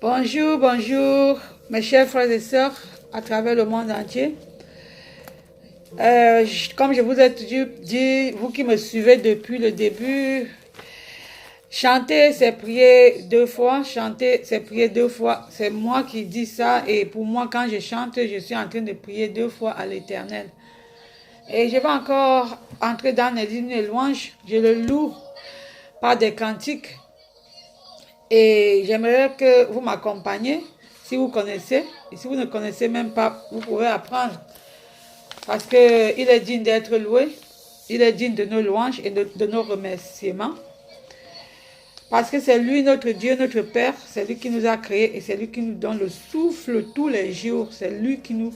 Bonjour, bonjour, mes chers frères et sœurs à travers le monde entier. Comme je vous ai dit, vous qui me suivez depuis le début, chanter, c'est prier 2 fois. Chanter, c'est prier 2 fois. C'est moi qui dis ça et pour moi, quand je chante, je suis en train de prier 2 fois à l'Éternel. Et je vais encore entrer dans les hymnes et louanges. Je le loue par des cantiques. Et j'aimerais que vous m'accompagniez, si vous connaissez. Et si vous ne connaissez même pas, vous pouvez apprendre. Parce qu'il est digne d'être loué. Il est digne de nos louanges et de nos remerciements. Parce que c'est lui notre Dieu, notre Père. C'est lui qui nous a créés et c'est lui qui nous donne le souffle tous les jours. C'est lui qui nous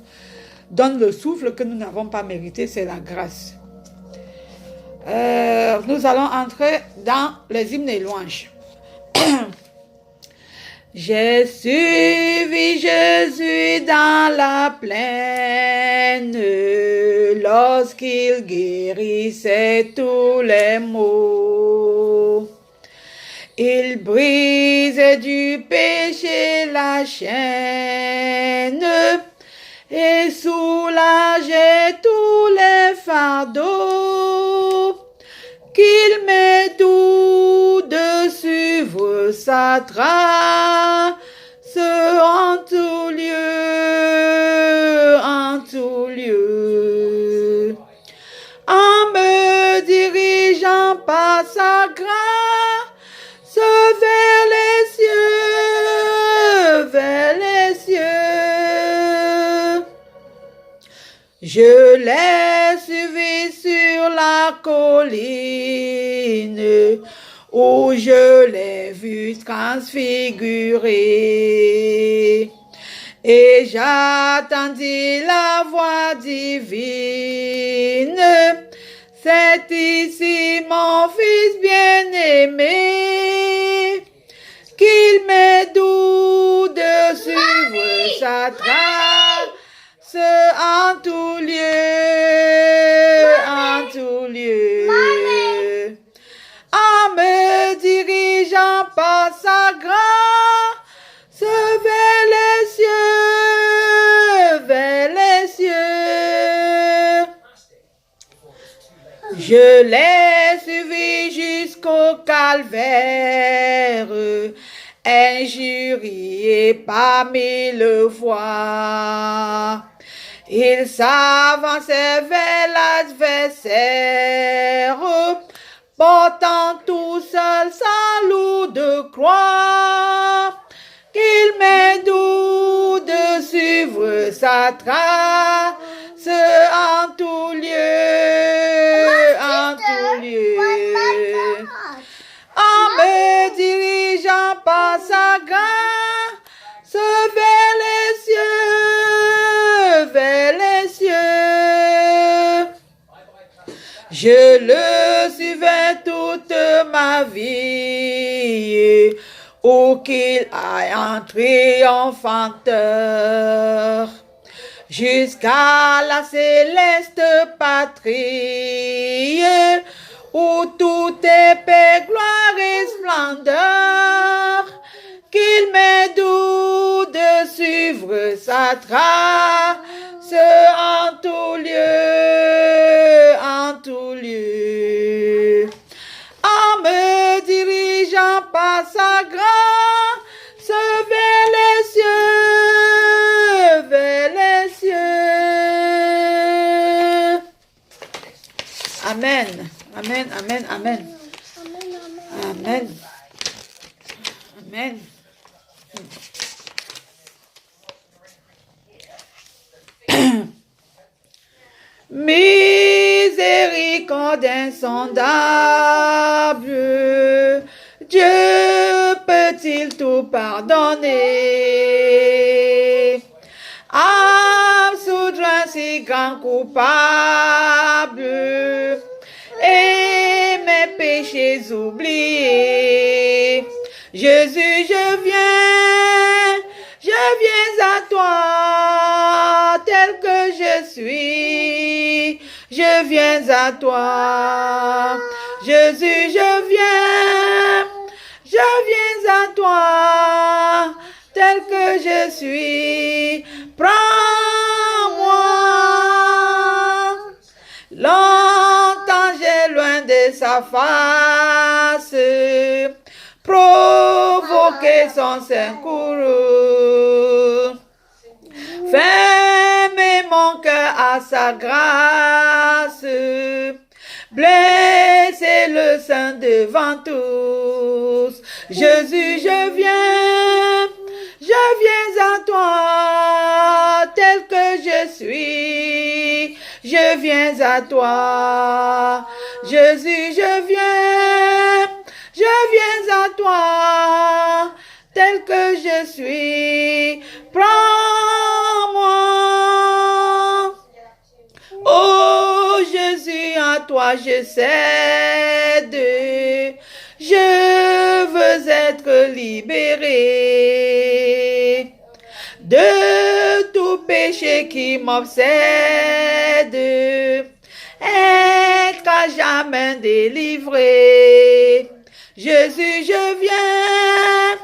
donne le souffle que nous n'avons pas mérité. C'est la grâce. Nous allons entrer dans les hymnes et louanges. J'ai suivi Jésus dans la plaine lorsqu'il guérissait tous les maux. Il brisait du péché la chaîne et soulageait tous les fardeaux. Qu'il m'est doux de suivre sa trace en tout lieu, en tout lieu. En me dirigeant par sa grâce vers les cieux, vers les cieux. Je l'ai suivi sur la colline où je l'ai vu transfiguré. Et j'attendis la voix divine. C'est ici mon fils bien-aimé, qu'il m'est doux de suivre sa trace en tout lieu, en tout lieu. En me dirigeant par sa grâce vers les cieux, vers les cieux. Je l'ai suivi jusqu'au calvaire, injurié par 1000 fois. Il s'avançait vers l'adversaire, portant tout seul sa lourde croix. Qu'il m'est doux de suivre sa trace en tout lieu, en tout lieu. En me dirigeant par sa grâce vers les cieux, vers les cieux. Je le suivais toute ma vie, où qu'il aille en triomphateur, jusqu'à la céleste patrie, où tout est paix, gloire et splendeur. Qu'il m'est doux de suivre sa trace en tout lieu, en tout lieu. En me dirigeant par sa grâce vers les cieux, vers les cieux. Amen, amen, amen, amen. Amen. Amen. Miséricorde insondable, Dieu peut-il tout pardonner? Absoudre un si grand coupable et mes péchés oubliés. Jésus, je viens à toi, tel que je suis. Je viens à toi, Jésus, je viens à toi, tel que je suis. Prends-moi. Longtemps j'ai loin de sa face, provoqué son secours. Fermez mon cœur à sa grâce, blessez le sein devant tous. Jésus, je viens à toi, tel que je suis. Je viens à toi, Jésus, je viens à toi, tel que je suis. Prends-moi. Oh Jésus, à toi je cède. Je veux être libéré de tout péché qui m'obsède, être à jamais délivré. Jésus, je viens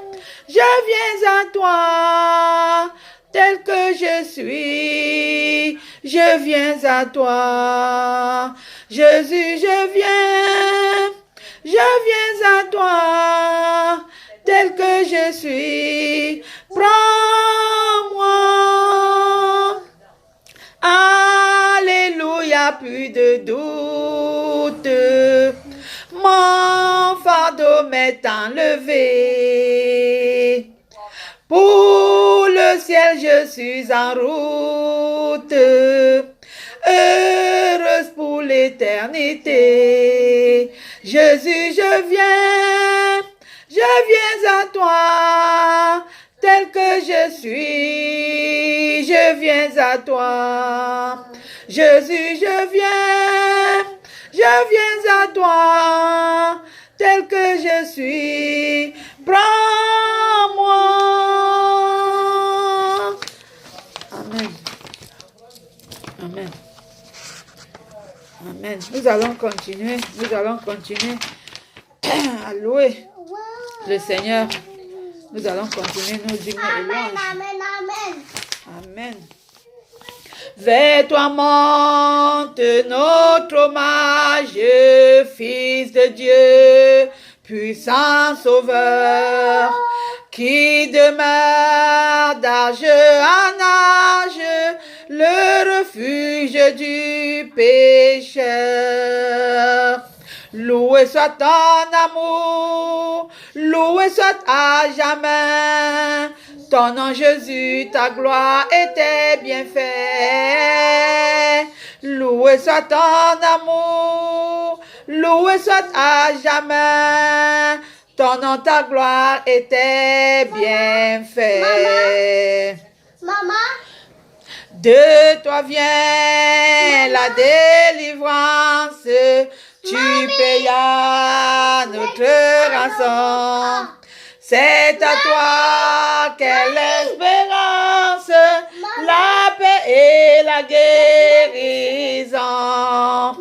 à toi, tel que je suis. Je viens à toi, Jésus, je viens à toi, tel que je suis. Prends-moi. Alléluia, plus de doute. Mon fardeau m'est enlevé. Pour le ciel, je suis en route. Heureuse pour l'éternité. Jésus, je viens à toi, tel que je suis. Je viens à toi. Jésus, je viens à toi, tel que je suis. Prends-moi. Amen. Amen. Amen. Nous allons continuer à louer le Seigneur. Nous allons continuer nos hymnes et louanges. Amen. Vers toi monte notre hommage, Fils de Dieu, puissant Sauveur, qui demeure d'âge en âge, le refuge du pécheur. Loué soit ton amour, loué soit à jamais. Ton nom Jésus, ta gloire et tes bienfaits. Loué soit ton amour, loué soit à jamais. Ton nom, ta gloire et tes bienfaits. Maman. De toi vient la délivrance. Tu payas notre rançon. C'est à toi qu'est l'espérance, la paix et la guérison.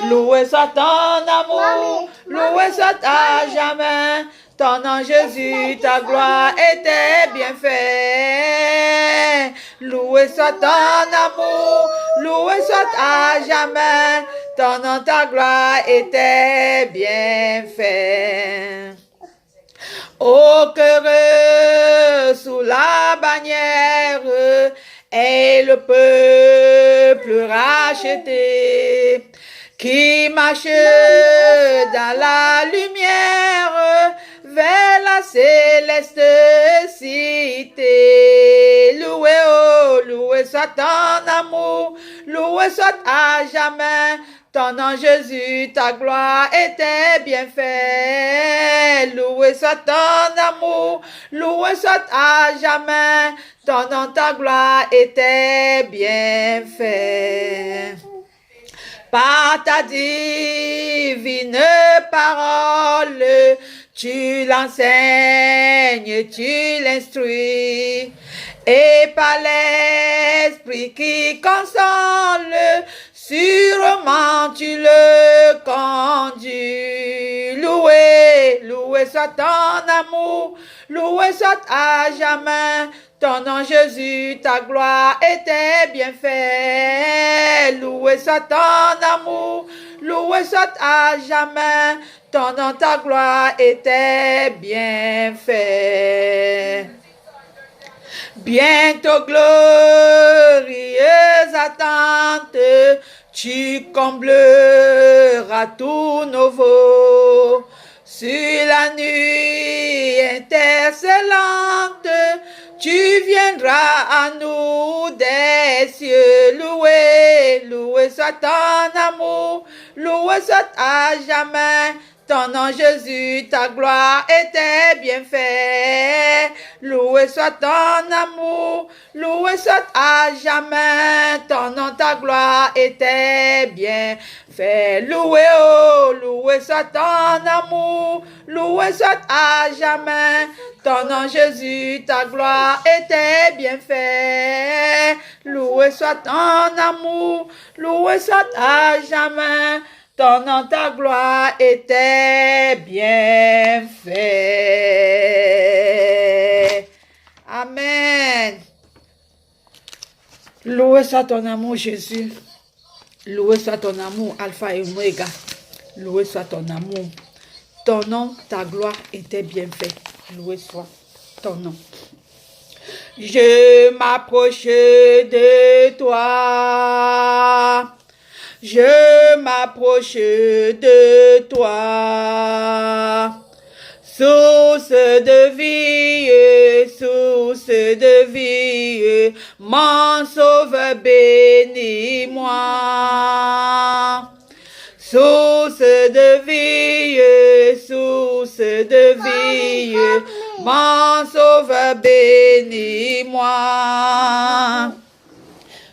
Loué soit ton amour, loué soit à jamais. Ton nom Jésus, ta gloire et tes bienfaits. Loué soit ton amour, loué soit à jamais. Ton nom, ta gloire et tes bienfaits. Ô cœur sous la bannière est le peuple racheté qui marche dans la lumière vers la céleste cité. Loué, oh, loué soit ton amour, loué soit à jamais. Ton nom Jésus, ta gloire et tes bienfaits. Loué soit ton amour, loué soit à jamais. Ton nom, ta gloire et tes bienfaits. Par ta divine parole, tu l'enseignes, tu l'instruis. Et par l'esprit qui console, sûrement tu le conduis. Loué, loué soit ton amour, loué soit à jamais ton nom Jésus, ta gloire et tes bienfaits. Loué soit ton amour, loué soit à jamais ton nom, ta gloire et tes bienfaits. Bientôt glorieuse attente, tu combleras tout nouveau. Sur la nuit intercellente, tu viendras à nous des cieux. Loué, loué soit ton amour, loué soit à jamais ton nom Jésus, ta gloire et tes bienfaits. Loué soit ton amour, loué soit à jamais ton nom, ta gloire et tes bienfaits. Loué, oh, loué soit ton amour, loué soit à jamais ton nom Jésus, ta gloire et tes bienfaits. Loué soit ton amour, loué soit à jamais ton nom, ta gloire et tes bienfaits. Amen. Loué soit ton amour, Jésus. Loué soit ton amour, Alpha et Omega. Loué soit ton amour. Ton nom, ta gloire et tes bienfaits. Loué soit ton nom. Je m'approche de toi. Je m'approche de toi. Source de vie, mon sauveur bénis-moi. Source de vie, mon sauveur bénis-moi.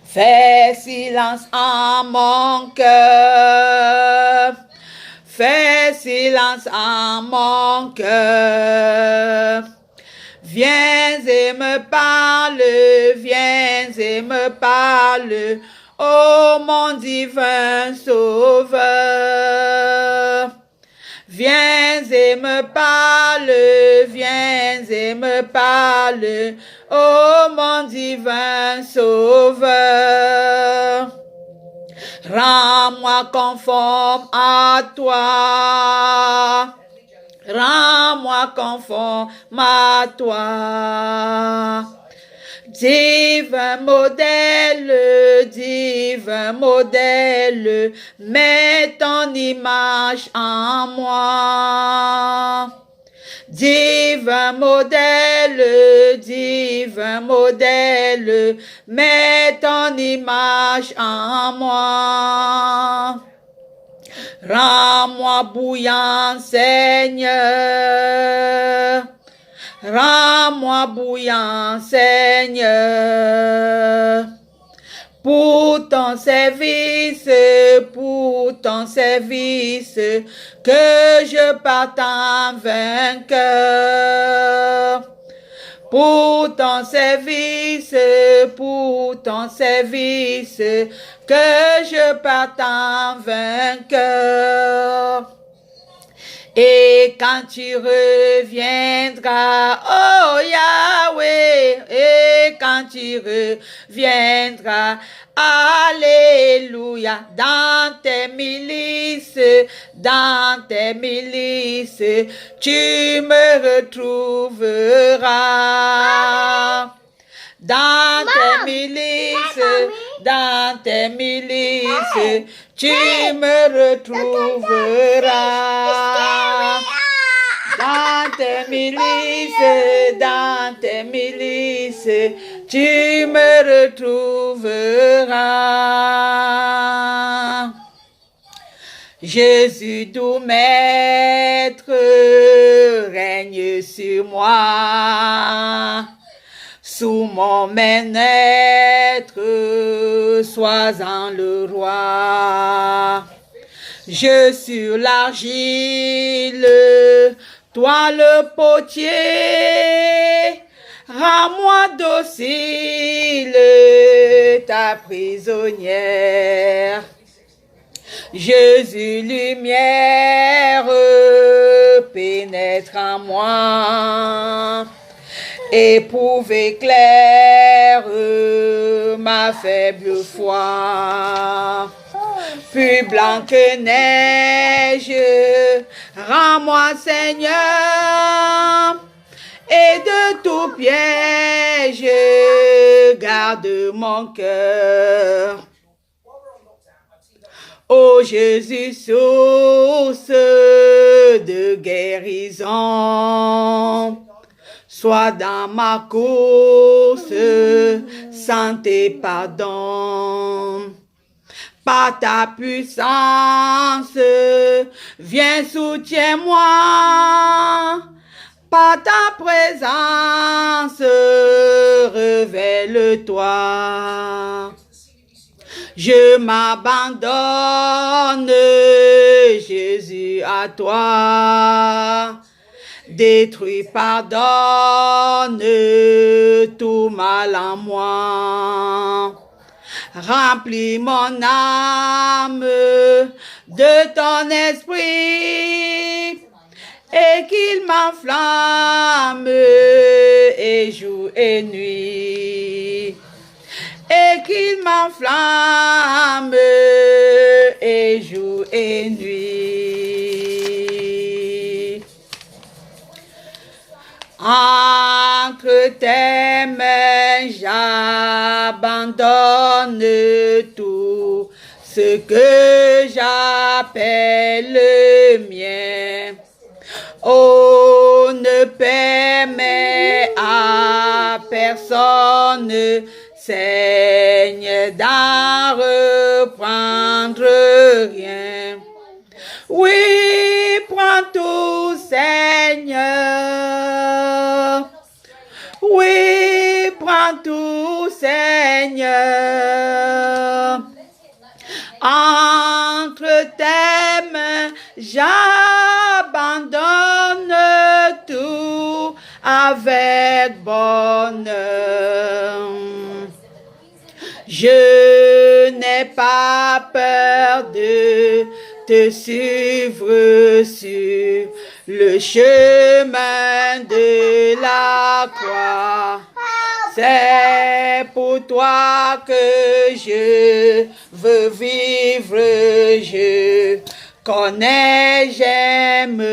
Fais silence en mon cœur. Fais silence en mon cœur. Viens et me parle, ô mon divin sauveur. Viens et me parle, ô mon divin sauveur. Rends-moi conforme à toi. Rends-moi conforme à toi. Divin modèle, mets ton image en moi. Divin modèle, mets ton image en moi. Rends-moi bouillant, Seigneur. Rends-moi bouillant, Seigneur. Pour ton service, que je parte en vainqueur. Pour ton service, que je parte en vainqueur. Et quand tu reviendras, oh Yahweh, et quand tu reviendras, alléluia, dans tes milices, tu me retrouveras. Dans tes milices, tu me retrouveras. Dans tes milices, tu me retrouveras. Jésus, doux maître, règne sur moi. Sous mon maître, sois-en le roi. Je sur l'argile, toi le potier, rends-moi docile, ta prisonnière. Jésus, lumière, pénètre en moi. Éprouve éclaire ma faible foi. Plus blanc que neige, rends-moi Seigneur. Et de tout piège, garde mon cœur. Ô Jésus, source de guérison, sois dans ma course, santé, pardon. Par ta puissance, viens, soutiens-moi. Par ta présence, révèle-toi. Je m'abandonne, Jésus, à toi. Détruis, pardonne tout mal en moi. Remplis mon âme de ton esprit et qu'il m'enflamme et jour et nuit. Et qu'il m'enflamme et jour et nuit. Entre tes mains, j'abandonne tout ce que j'appelle le mien. Oh, ne permets à personne, Seigneur, d'en reprendre rien. Oui, prends tout, Seigneur. Oui, prends tout, Seigneur. Entre tes mains, j'abandonne tout avec bonheur. Je n'ai pas peur de te suivre sur le chemin de la croix. C'est pour toi que je veux vivre, je connais, j'aime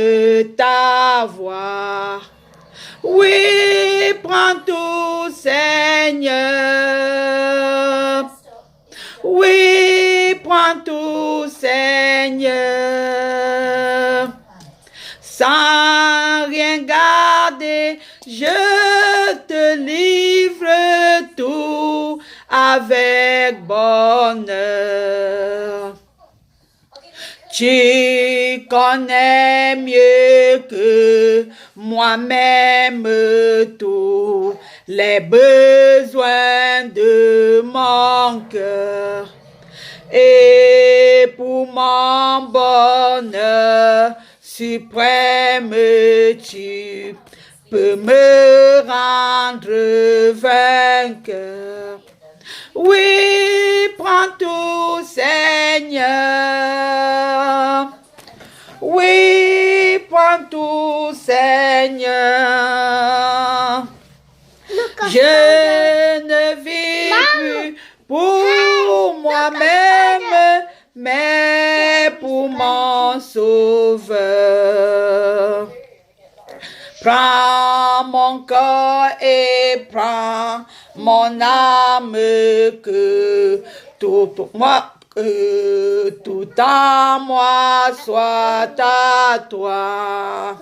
ta voix. Oui, prends tout, Seigneur. Oui, prends tout, Seigneur. Sans rien garder, je te livre tout avec bonheur. Tu connais mieux que moi-même tous les besoins de mon cœur. Et pour mon bonheur suprême, tu peux me rendre vainqueur. Oui, prends tout, Seigneur. Oui, prends tout, Seigneur. Je ne vis plus pour moi-même, mais pour mon Sauveur. Prends mon corps et prends mon âme, que tout en moi soit à toi.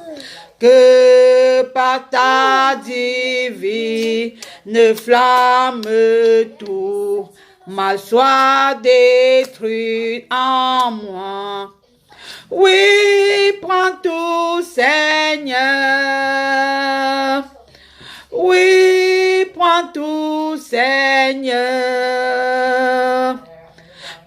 Que par ta divine flamme tout mal soit détruit en moi. Oui, prends tout, Seigneur. Oui, prends tout, Seigneur.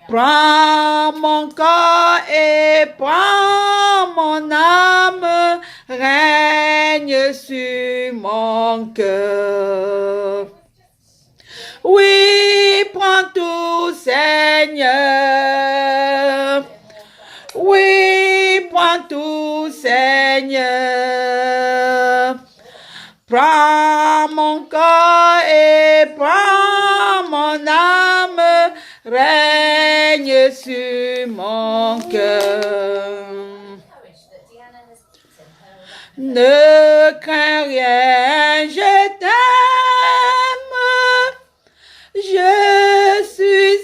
Prends mon corps et prends mon âme, règne sur mon cœur. Oui, prends tout, Seigneur. tout, Seigneur. Prends mon corps et prends mon âme, règne sur mon cœur. Ne crains rien, je t'aime, je suis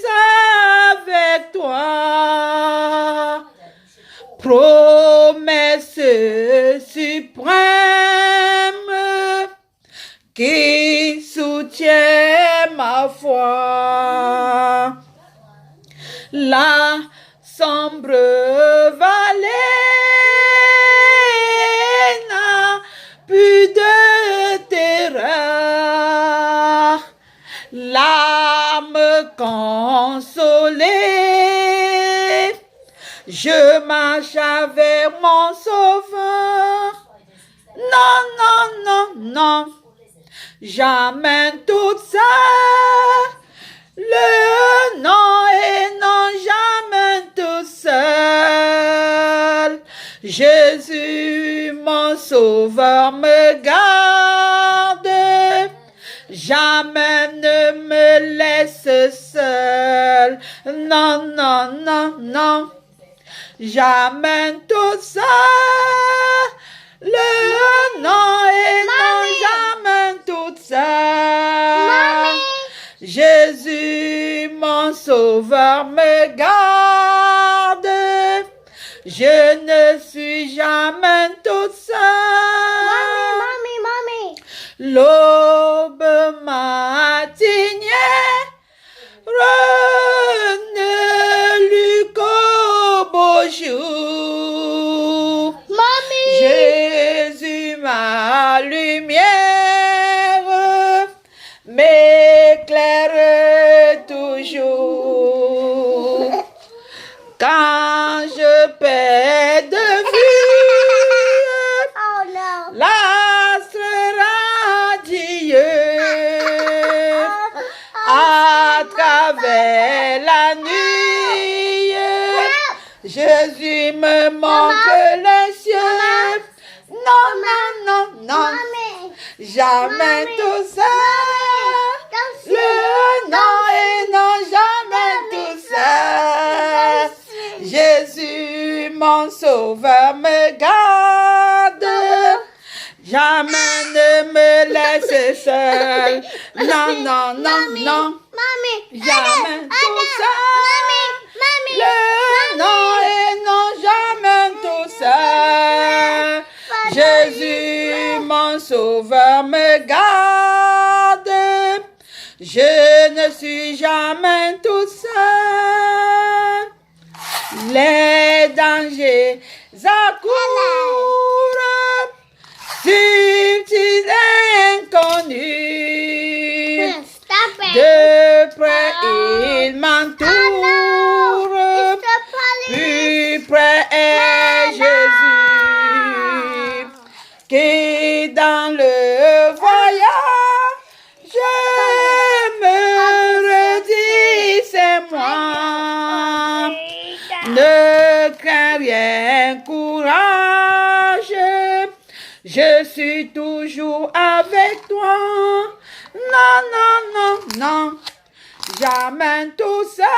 avec toi. Promesse suprême qui soutient ma foi. La sombre vallée n'a plus de terreur. L'âme consolée, je marche avec mon sauveur. Non, non, non, non, j'amène tout ça. Le non et non, j'amène tout seul. Jésus, mon sauveur, me garde. Jamais ne me laisse seul. Non, non, non, non. J'amène tout ça. Le non et non, j'amène tout ça. Jésus, mon sauveur, me garde. Je ne suis jamais toute seule. L'aube matinière ne lui qu'au beau jour. Jésus, ma lumière, m'éclaire toujours. Quand je perds de vue, l'astre radieux à travers la nuit. Jésus me montre les cieux. Non, non, non, non, jamais tout ça. Le non et non, jamais tout ça. Jésus, mon sauveur, me garde. Jamais ne me laisse seul. Non, non, non, non. Jamais tout ça. Le non et non, jamais tout ça. Jésus, mon sauveur, me garde. Je ne suis jamais tout seul. Les dangers accourent, subtils inconnus. De près, ils m'entourent. Plus près est Jésus, qui dans le voyage, je me redis, c'est moi. Ne crains rien, courage, je suis toujours avec toi. Non, non, non, non, jamais tout ça.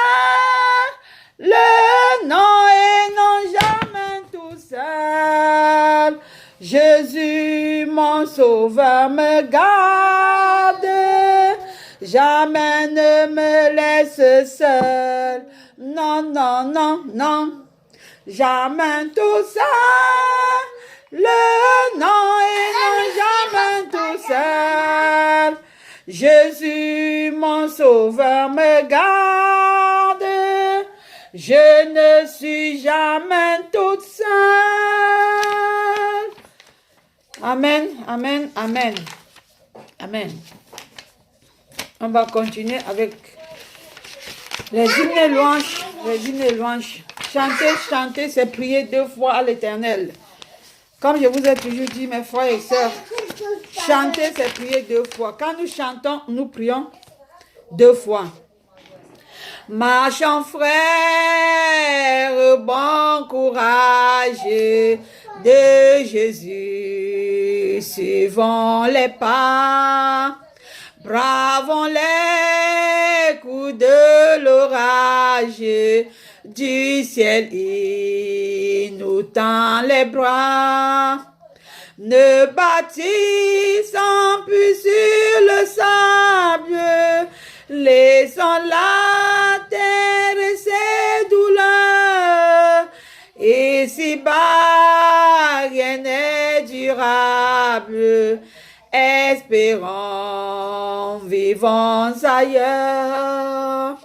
Le non et non, jamais tout seul. Jésus, mon sauveur, me garde. Jamais ne me laisse seul. Non, non, non, non. Jamais tout ça. Le non et non, jamais tout seul. Jésus, mon sauveur, me garde. Je ne suis jamais toute seule. Amen, amen, amen. Amen. On va continuer avec les hymnes et louanges. Les hymnes et louanges. Chanter, chanter, c'est prier 2 fois à l'Éternel. Comme je vous ai toujours dit, mes frères et sœurs, chanter, c'est prier 2 fois. Quand nous chantons, nous prions 2 fois. Marchons frères, bon courage de Jésus, suivons les pas, bravons les coups de l'orage, du ciel il nous tend les bras. Ne bâtissons plus sur le sable, laissons la terre et ses douleurs. Ici-bas, rien n'est durable. Espérons, vivons ailleurs.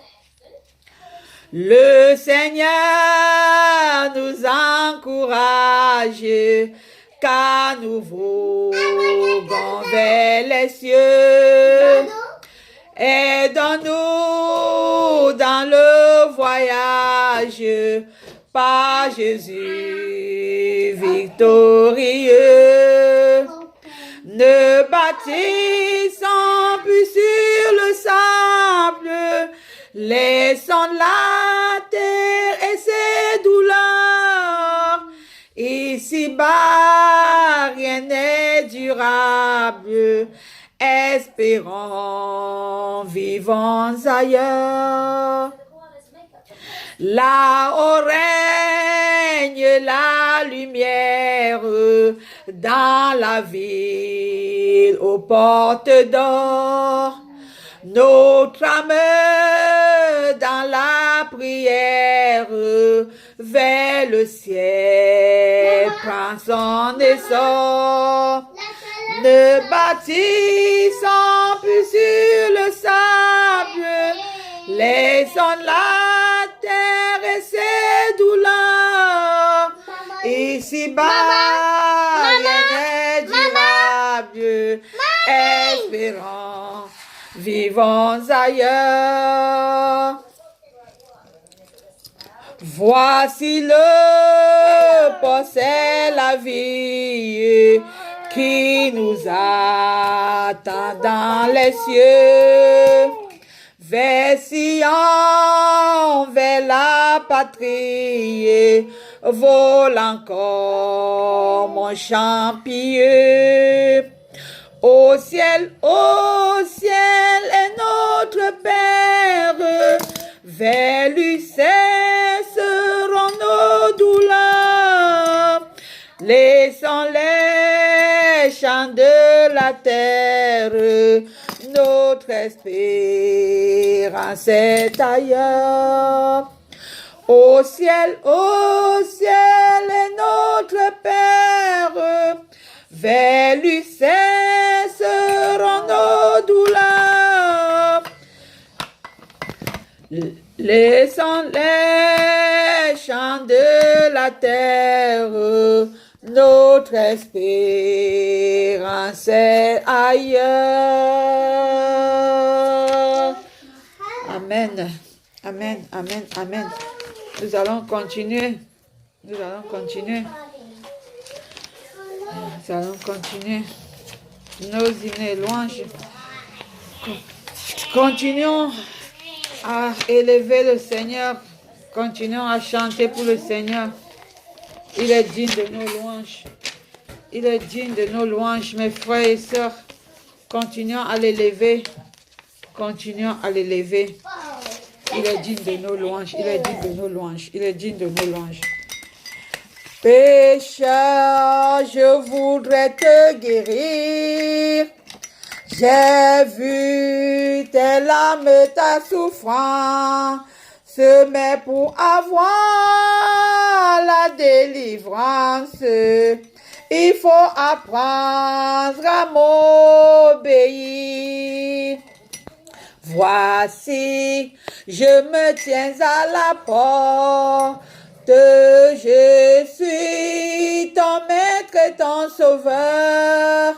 Le Seigneur nous encourage, car nous voguons vers les cieux. Aidons-nous dans le voyage, par Jésus victorieux. Ne bâtissons plus sur le sable, laissons la terre et ses douleurs. Ici-bas, rien n'est durable. Espérons, vivons ailleurs. Là-haut règne la lumière dans la ville aux portes d'or. Notre âme dans la prière vers le ciel prend son essor. Ne bâtissons plus sur le sable, laissons la terre et ses douleurs. Ici-bas, rien n'est durable. Espérons, vivons ailleurs. Voici le poste et la vie qui nous attend dans les cieux. Vers Sion, vers la patrie, vole encore mon chant pieux. Au ciel est notre Père, vers lui cesseront nos douleurs. Laissons les chants de la terre, notre espérance est ailleurs. Au ciel est notre Père, vers lui cesseront nos douleurs. Laissons les chants de la terre, notre espérance est ailleurs. Amen. Amen. Amen. Amen. Nous allons continuer. Nous allons continuer nos hymnes et louanges. Continuons à élever le Seigneur. Continuons à chanter pour le Seigneur. Il est digne de nos louanges. Il est digne de nos louanges, mes frères et sœurs. Continuons à l'élever. Continuons à l'élever. Il est digne de nos louanges. Il est digne de nos louanges. Il est digne de nos louanges. Pécheur, je voudrais te guérir. J'ai vu tes larmes, ta souffrance, mais pour avoir la délivrance, il faut apprendre à m'obéir. Voici, je me tiens à la porte, je suis ton maître et ton sauveur.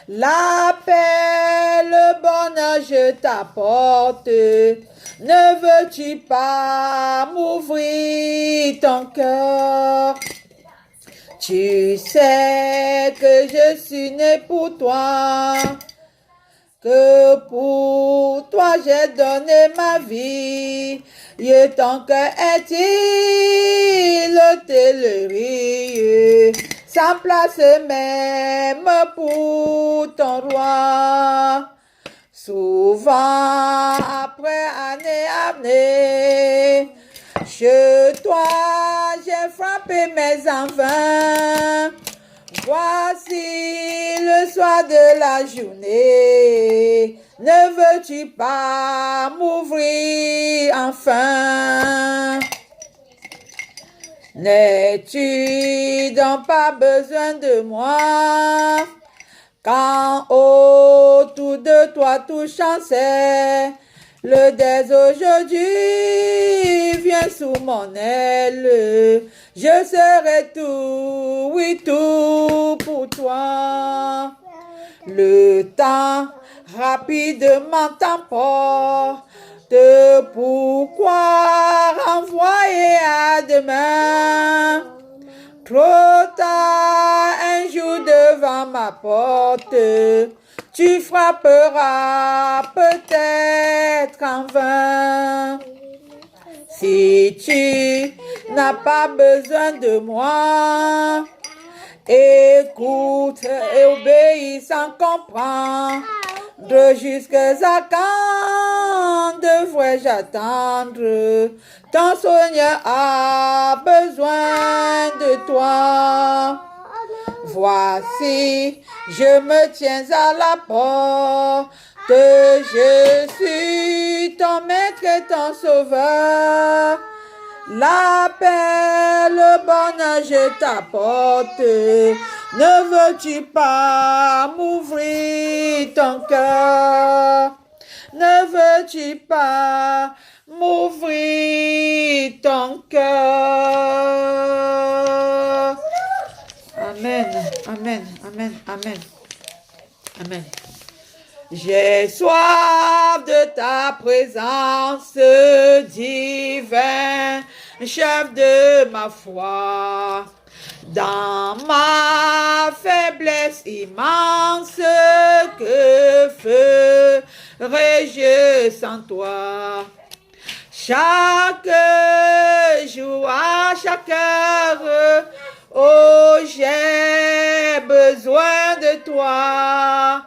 La paix, le bonheur, je t'apporte. Ne veux-tu pas m'ouvrir ton cœur? Tu sais que je suis né pour toi. que pour toi j'ai donné ma vie. Et ton cœur est-il télérieux, sans place même pour ton roi. Souvent, après année, chez toi j'ai frappé mes enfants. Voici le soir de la journée, ne veux-tu pas m'ouvrir enfin? N'as-tu donc pas besoin de moi? Quand autour de toi tout chancelle, le dès aujourd'hui vient sous mon aile. Je serai tout, oui tout pour toi. Le temps rapidement t'emporte. Pourquoi renvoyer à demain? Trop tard, un jour devant ma porte, tu frapperas peut-être en vain. Si tu n'as pas besoin de moi, écoute et obéis sans comprendre. Jusqu'à quand devrais-je attendre? Ton Seigneur a besoin de toi. Voici, je me tiens à la porte. Je suis ton maître et ton sauveur. La paix, le bonheur, je t'apporte. Ne veux-tu pas m'ouvrir ton cœur? Ne veux-tu pas m'ouvrir ton cœur? Amen, amen, amen, amen, amen. J'ai soif de ta présence divine, chef de ma foi. Dans ma faiblesse immense, que ferais-je sans toi? Chaque jour, à chaque heure, oh, j'ai besoin de toi.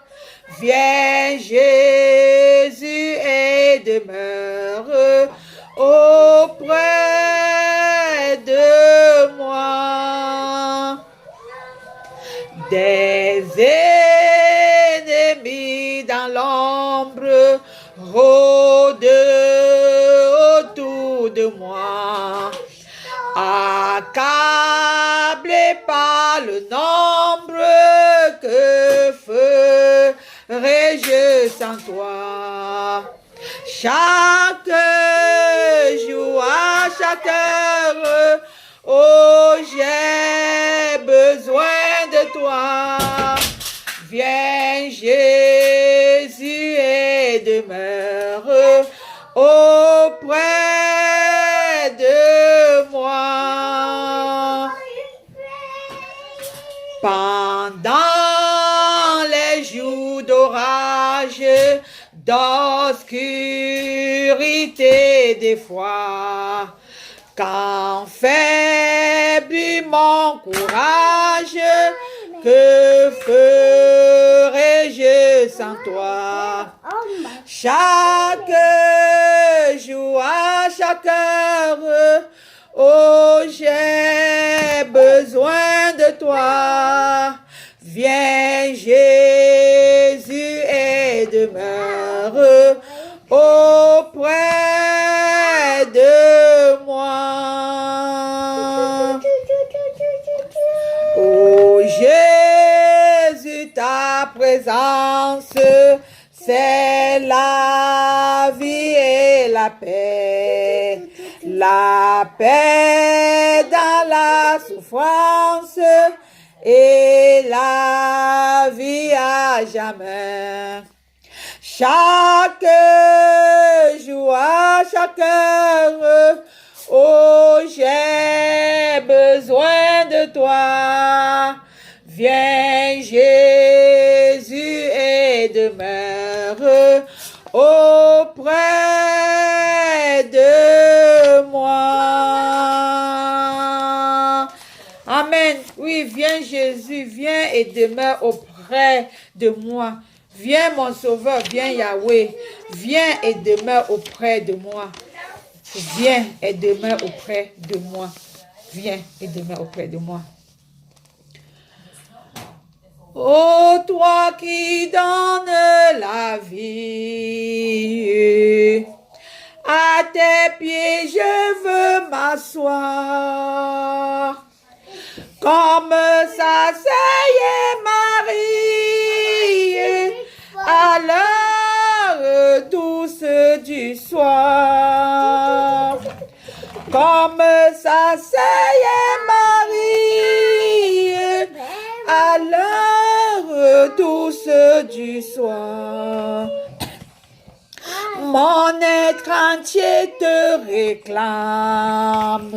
Viens Jésus et demeure auprès de moi. Des ennemis dans l'ombre rôdent autour de moi. Accablé par le nombre, que ferais-je sans toi? Chaque jour, à chaque heure, oh, j'ai besoin de toi. Viens Jésus et demeure auprès de moi. Pendant les jours d'orage, d'obscurité des fois, quand faiblit mon courage, que ferais-je sans toi? Chaque jour, à chaque heure, oh, j'ai besoin de toi. Viens Jésus et demeure auprès de moi. Oh Jésus, ta présence, c'est la vie et la paix. La paix dans la souffrance et la vie à jamais. Chaque jour, à chaque heure, oh, j'ai besoin de toi. Viens Jésus et et demeure auprès de moi. Amen. Oui, viens Jésus, viens et demeure auprès de moi. Viens mon sauveur, viens Yahweh, viens et demeure auprès de moi. Viens et demeure auprès de moi. Viens et demeure auprès de moi. Ô toi qui donnes la vie, à tes pieds je veux m'asseoir. Comme s'asseyait Marie à l'heure douce du soir. Comme s'asseyait Marie à l'heure douce du soir. Mon être entier te réclame.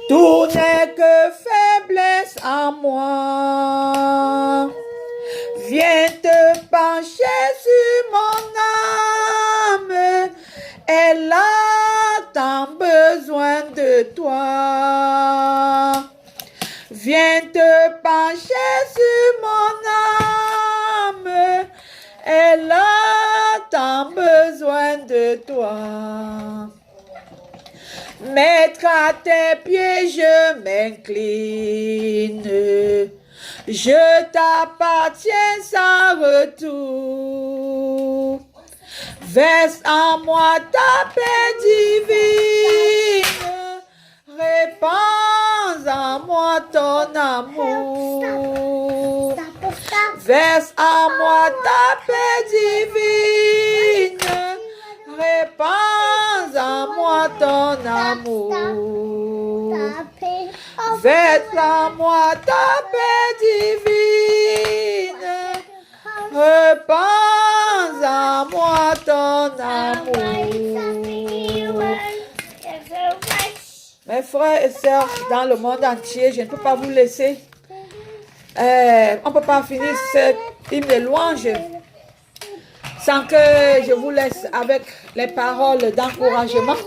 Tout n'est que faiblesse en moi. Viens te pencher sur mon âme. Elle a tant besoin de toi. Viens te pencher sur mon âme. Elle a tant besoin de toi. Maître, à tes pieds je m'incline. Je t'appartiens sans retour. Verse en moi ta paix divine. Répands en moi ton amour. Verse en moi ta paix divine. Répands en moi ton amour. Verse en moi ta paix divine. Répands en moi ton amour. Mes frères et sœurs dans le monde entier, je ne peux pas vous laisser. On ne peut pas finir cette hymne de louange sans que je vous laisse avec les paroles d'encouragement.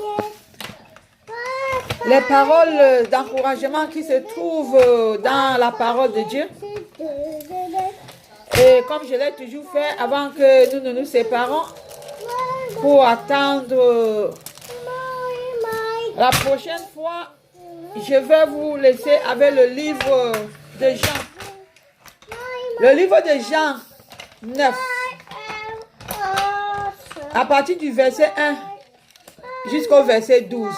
Les paroles d'encouragement qui se trouvent dans la parole de Dieu. Et comme je l'ai toujours fait avant que nous ne nous séparons, pour attendre la prochaine fois, je vais vous laisser avec le livre de Jean. Le livre de Jean 9. À partir du verset 1 jusqu'au verset 12.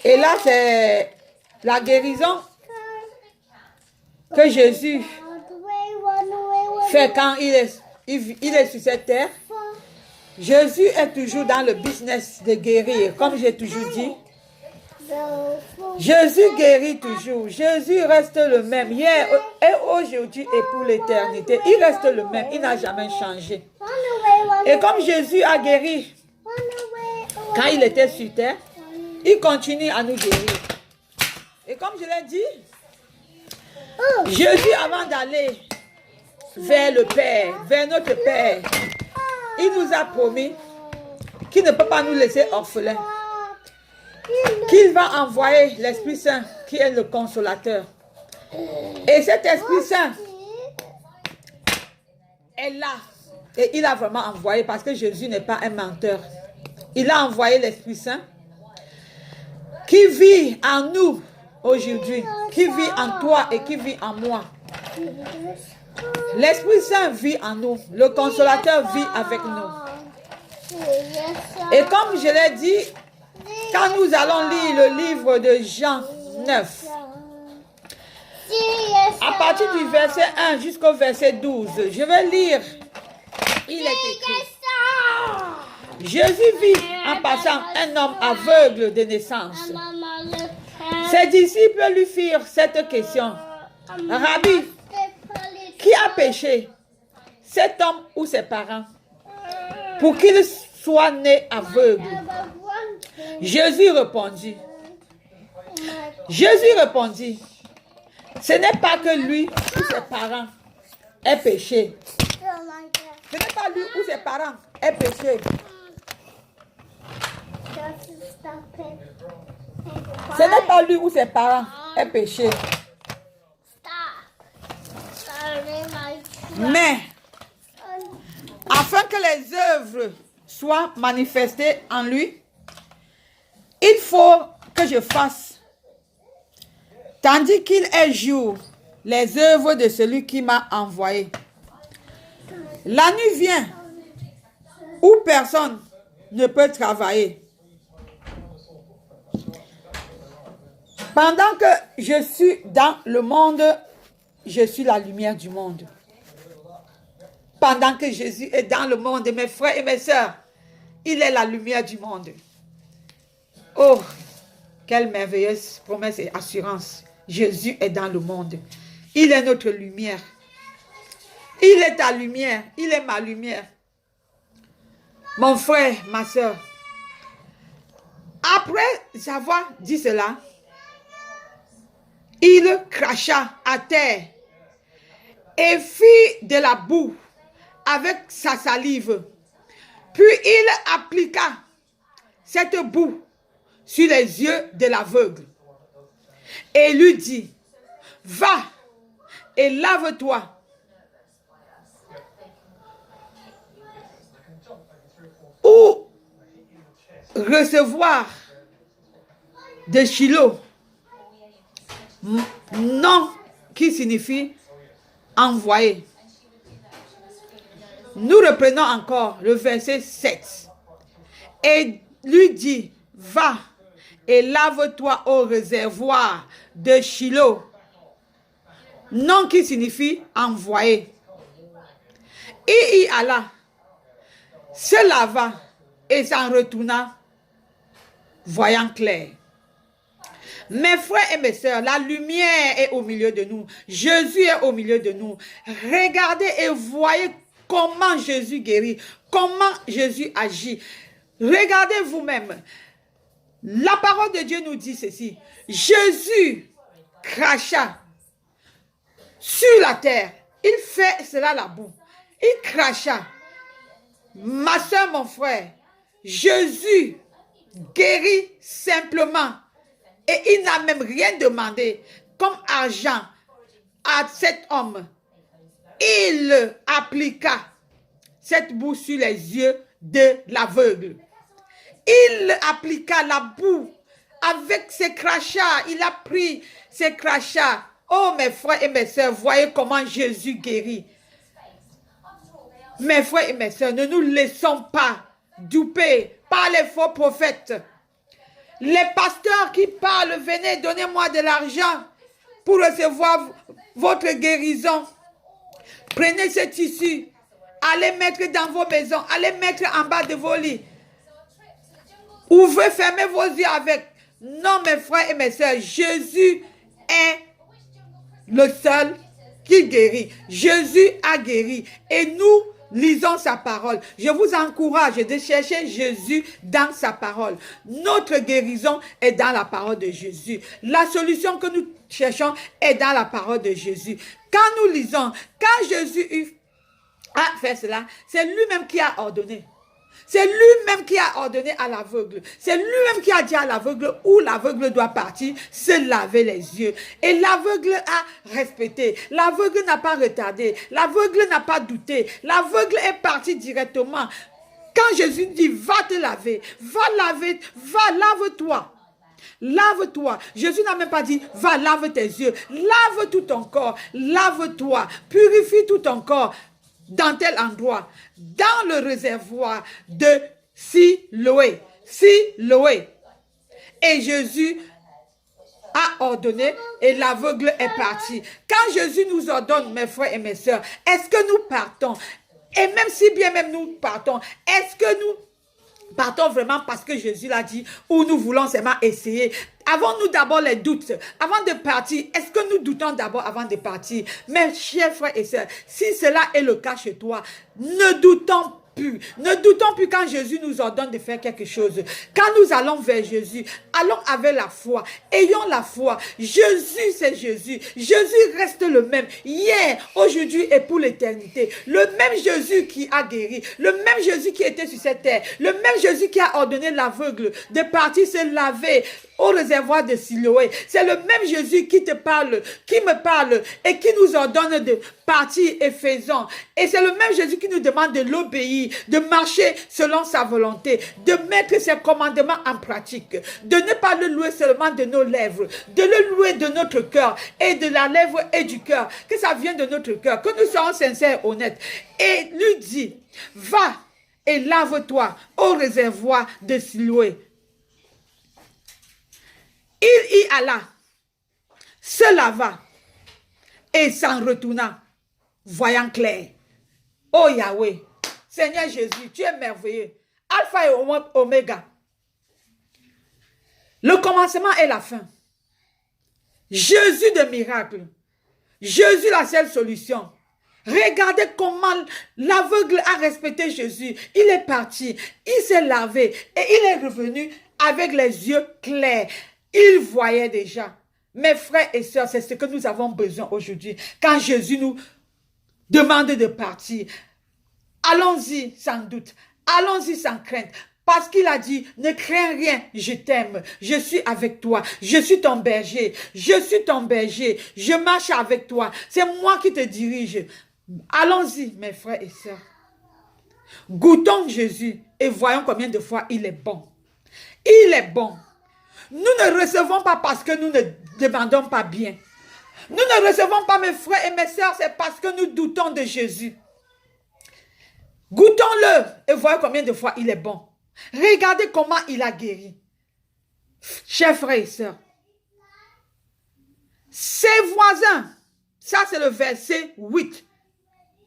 Et là, c'est la guérison que Jésus fait quand il est sur cette terre. Jésus est toujours dans le business de guérir, comme j'ai toujours dit. Jésus guérit toujours. Jésus reste le même hier et aujourd'hui et pour l'éternité. Il reste le même. Il n'a jamais changé. Et comme Jésus a guéri quand il était sur terre, il continue à nous guérir. Et comme je l'ai dit, Jésus, avant d'aller vers le Père, vers notre Père, il nous a promis qu'il ne peut pas nous laisser orphelins. Qu'il va envoyer l'Esprit Saint qui est le consolateur. Et cet Esprit Saint est là. Et il a vraiment envoyé parce que Jésus n'est pas un menteur. Il a envoyé l'Esprit Saint qui vit en nous aujourd'hui, qui vit en toi et qui vit en moi. L'Esprit Saint vit en nous. Le consolateur vit avec nous. Et comme je l'ai dit, quand nous allons lire le livre de Jean 9, à partir du verset 1 jusqu'au verset 12, je vais lire. Il est écrit: Jésus vit en passant un homme aveugle de naissance. Ses disciples lui firent cette question: Rabbi, qui a péché, cet homme ou ses parents, pour qu'il soit né aveugle? Jésus répondit, ce n'est pas que lui ou ses parents aient péché, Ce n'est pas lui ou ses parents est péché. Ce n'est pas lui ou ses parents est péché. Mais, afin que les œuvres soient manifestées en lui, il faut que je fasse, tandis qu'il est jour, les œuvres de celui qui m'a envoyé. La nuit vient où personne ne peut travailler. Pendant que je suis dans le monde, je suis la lumière du monde. Pendant que Jésus est dans le monde, mes frères et mes sœurs, il est la lumière du monde. Oh, quelle merveilleuse promesse et assurance. Jésus est dans le monde. Il est notre lumière. Il est ta lumière. Il est ma lumière. Mon frère, ma sœur, après avoir dit cela, il cracha à terre et fit de la boue avec sa salive. Puis il appliqua cette boue sur les yeux de l'aveugle et lui dit, va et lave-toi. Ou recevoir de Shiloh, nom qui signifie envoyé. Nous reprenons encore le verset 7. Et lui dit, va et lave-toi au réservoir de Shiloh, nom qui signifie envoyé. Il y alla, se lava et s'en retourna, voyant clair. Mes frères et mes sœurs, la lumière est au milieu de nous. Jésus est au milieu de nous. Regardez et voyez comment Jésus guérit, comment Jésus agit. Regardez vous-même. La parole de Dieu nous dit ceci. Jésus cracha sur la terre. Il fait cela la boue. Il cracha. Ma soeur, mon frère, Jésus guérit simplement. Et il n'a même rien demandé comme argent à cet homme. Il appliqua cette boue sur les yeux de l'aveugle. Il appliqua la boue avec ses crachats. Il a pris ses crachats. Oh mes frères et mes sœurs, voyez comment Jésus guérit. Mes frères et mes sœurs, ne nous laissons pas duper par les faux prophètes. Les pasteurs qui parlent, venez, donnez-moi de l'argent pour recevoir votre guérison. Prenez ce tissu, allez mettre dans vos maisons, allez mettre en bas de vos lits. Ouvrez, fermez vos yeux avec. Non, mes frères et mes sœurs, Jésus est le seul qui guérit. Jésus a guéri et nous lisons sa parole. Je vous encourage de chercher Jésus dans sa parole. Notre guérison est dans la parole de Jésus. La solution que nous cherchons est dans la parole de Jésus. Quand nous lisons, quand Jésus a fait cela, c'est lui-même qui a ordonné. C'est lui-même qui a ordonné à l'aveugle. C'est lui-même qui a dit à l'aveugle où l'aveugle doit partir, se laver les yeux. Et l'aveugle a respecté. L'aveugle n'a pas retardé. L'aveugle n'a pas douté. L'aveugle est parti directement. Quand Jésus dit, va te laver, lave-toi. Lave-toi. Jésus n'a même pas dit, va, lave tes yeux. Lave tout ton corps. Lave-toi. Purifie tout ton corps. Dans tel endroit, dans le réservoir de Siloé. Siloé. Et Jésus a ordonné et l'aveugle est parti. Quand Jésus nous ordonne, mes frères et mes sœurs, est-ce que nous partons? Et même si bien même nous partons, est-ce que nous partons vraiment parce que Jésus l'a dit ou nous voulons seulement essayer? Avons-nous d'abord les doutes avant de partir? Est-ce que nous doutons d'abord avant de partir? Mes chers frères et sœurs, si cela est le cas chez toi, ne doutons plus. Ne doutons plus quand Jésus nous ordonne de faire quelque chose. Quand nous allons vers Jésus, allons avec la foi. Ayons la foi. Jésus, c'est Jésus. Jésus reste le même. Hier, aujourd'hui et pour l'éternité. Le même Jésus qui a guéri. Le même Jésus qui était sur cette terre. Le même Jésus qui a ordonné l'aveugle de partir se laver au réservoir de Siloé. C'est le même Jésus qui te parle, qui me parle et qui nous ordonne de partir et faisons. Et c'est le même Jésus qui nous demande de l'obéir, de marcher selon sa volonté, de mettre ses commandements en pratique, de ne pas le louer seulement de nos lèvres, de le louer de notre cœur et de la lèvre et du cœur, que ça vienne de notre cœur, que nous soyons sincères et honnêtes. Et lui dit, va et lave-toi au réservoir de Siloé. Il y alla, se lava et s'en retourna, voyant clair. Oh Yahweh, Seigneur Jésus, tu es merveilleux. Alpha et Oméga. Le commencement et la fin. Jésus de miracle. Jésus la seule solution. Regardez comment l'aveugle a respecté Jésus. Il est parti, il s'est lavé et il est revenu avec les yeux clairs. Il voyait déjà. Mes frères et sœurs, c'est ce que nous avons besoin aujourd'hui. Quand Jésus nous demande de partir, allons-y sans doute. Allons-y sans crainte. Parce qu'il a dit, ne crains rien, je t'aime, je suis avec toi, je suis ton berger, je suis ton berger, je marche avec toi, c'est moi qui te dirige. Allons-y, mes frères et sœurs. Goûtons Jésus et voyons combien de fois il est bon. Il est bon. Nous ne recevons pas parce que nous ne demandons pas bien. Nous ne recevons pas, mes frères et mes sœurs, c'est parce que nous doutons de Jésus. Goûtons-le et voyons combien de fois il est bon. Regardez comment il a guéri. Chers frères et sœurs, ses voisins, ça c'est le verset 8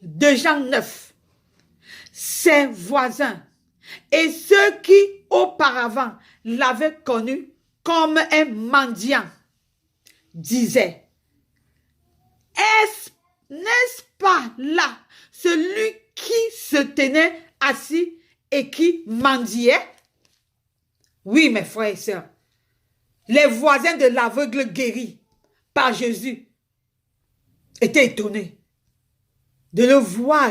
de Jean 9. Ses voisins et ceux qui auparavant l'avaient connu comme un mendiant disaient, n'est-ce pas là celui qui se tenait assis et qui mendiait? Oui, mes frères et sœurs, les voisins de l'aveugle guéri par Jésus étaient étonnés de le voir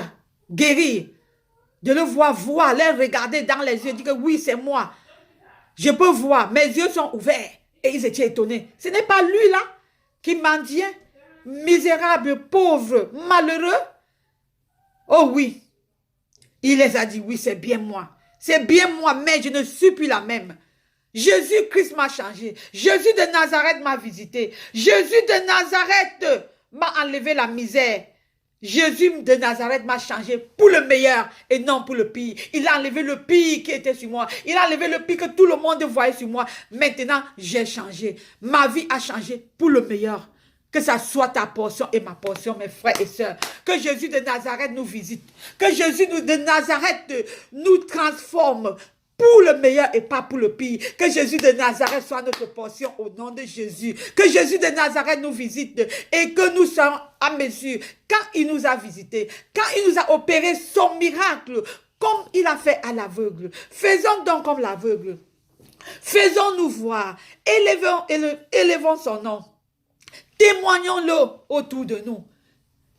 guérir, de le voir, les regarder dans les yeux, dire que oui, c'est moi. Je peux voir, mes yeux sont ouverts. Et ils étaient étonnés. Ce n'est pas lui là qui mendiait, misérable, pauvre, malheureux. Oh oui. Il les a dit, oui, c'est bien moi. C'est bien moi, mais je ne suis plus la même. Jésus-Christ m'a changé. Jésus de Nazareth m'a visité. Jésus de Nazareth m'a enlevé la misère. Jésus de Nazareth m'a changé pour le meilleur et non pour le pire. Il a enlevé le pire qui était sur moi. Il a enlevé le pire que tout le monde voyait sur moi. Maintenant, j'ai changé. Ma vie a changé pour le meilleur. Que ça soit ta portion et ma portion, mes frères et sœurs. Que Jésus de Nazareth nous visite. Que Jésus de Nazareth nous transforme pour le meilleur et pas pour le pire. Que Jésus de Nazareth soit notre portion au nom de Jésus. Que Jésus de Nazareth nous visite et que nous soyons à mesure. Quand il nous a visités, quand il nous a opéré son miracle, comme il a fait à l'aveugle. Faisons donc comme l'aveugle. Faisons-nous voir. Élevons son nom. Témoignons-le autour de nous.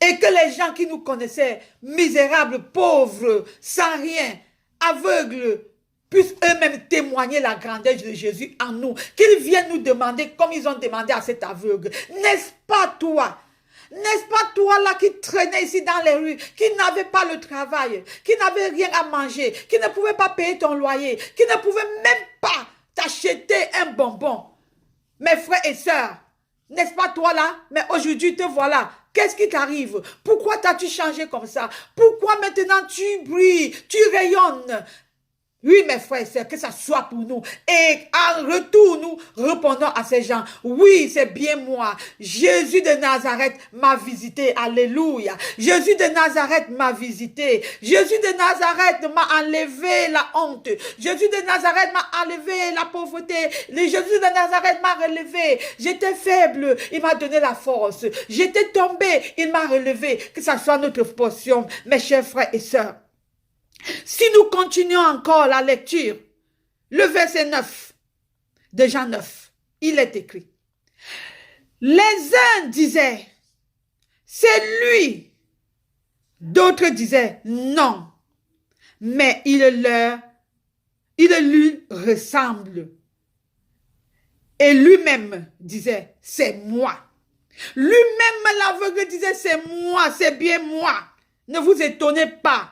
Et que les gens qui nous connaissaient, misérables, pauvres, sans rien, aveugles, puissent eux-mêmes témoigner la grandeur de Jésus en nous. Qu'ils viennent nous demander, comme ils ont demandé à cet aveugle, n'est-ce pas toi? N'est-ce pas toi là qui traînais ici dans les rues, qui n'avait pas le travail, qui n'avait rien à manger, qui ne pouvait pas payer ton loyer, qui ne pouvait même pas t'acheter un bonbon? Mes frères et sœurs, n'est-ce pas toi là? Mais aujourd'hui te voilà. Qu'est-ce qui t'arrive? Pourquoi t'as-tu changé comme ça? Pourquoi maintenant tu brilles, tu rayonnes? Oui, mes frères et sœurs, que ça soit pour nous. Et en retour, nous répondons à ces gens. Oui, c'est bien moi. Jésus de Nazareth m'a visité. Alléluia. Jésus de Nazareth m'a visité. Jésus de Nazareth m'a enlevé la honte. Jésus de Nazareth m'a enlevé la pauvreté. Jésus de Nazareth m'a relevé. J'étais faible, il m'a donné la force. J'étais tombé, il m'a relevé. Que ça soit notre portion, mes chers frères et sœurs. Si nous continuons encore la lecture, le verset 9 de Jean 9, il est écrit. Les uns disaient, c'est lui. D'autres disaient, non. Mais il lui ressemble. Et lui-même disait, c'est moi. Lui-même, l'aveugle disait, c'est moi, c'est bien moi. Ne vous étonnez pas.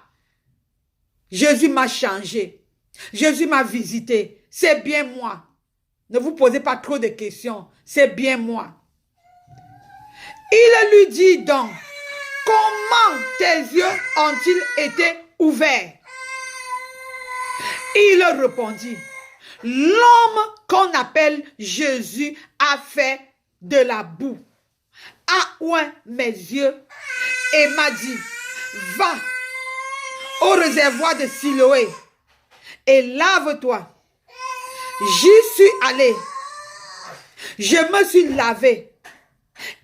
Jésus m'a changé. Jésus m'a visité. C'est bien moi. Ne vous posez pas trop de questions. C'est bien moi. Il lui dit donc, comment tes yeux ont-ils été ouverts? Il répondit, l'homme qu'on appelle Jésus a fait de la boue, a oint mes yeux et m'a dit, va au réservoir de Siloé et lave-toi. J'y suis allé, je me suis lavé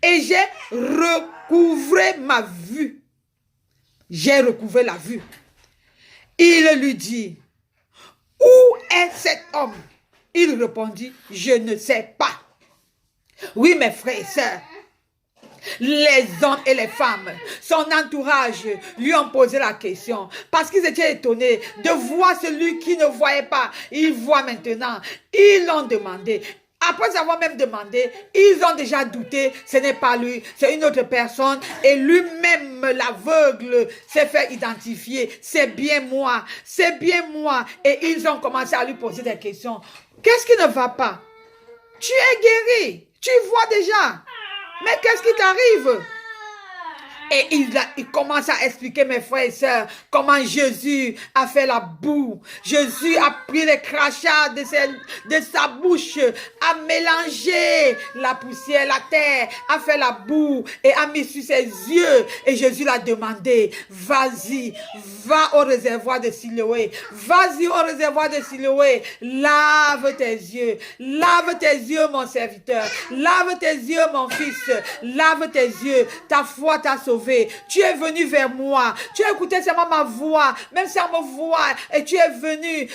et j'ai recouvré ma vue. J'ai recouvré la vue. Il lui dit, où est cet homme? Il répondit, je ne sais pas. Oui, mes frères et sœurs, les hommes et les femmes, son entourage lui ont posé la question parce qu'ils étaient étonnés de voir celui qui ne voyait pas. Ils voient maintenant. Ils l'ont demandé. Après avoir même demandé, ils ont déjà douté, ce n'est pas lui, c'est une autre personne. Et lui-même, l'aveugle, s'est fait identifier. C'est bien moi, c'est bien moi. Et ils ont commencé à lui poser des questions. Qu'est-ce qui ne va pas? Tu es guéri, tu vois déjà. Mais qu'est-ce qui t'arrive? Et il commence à expliquer, mes frères et sœurs, comment Jésus a fait la boue. Jésus a pris les crachats de sa bouche, a mélangé la poussière, la terre, a fait la boue et a mis sur ses yeux. Et Jésus l'a demandé, vas-y, va au réservoir de Siloé. Vas-y au réservoir de Siloé. Lave tes yeux, mon serviteur. Lave tes yeux, mon fils. Lave tes yeux. Ta foi t'a sauvé. Tu es venu vers moi. Tu as écouté seulement ma voix, même sans me voir. Et tu es venu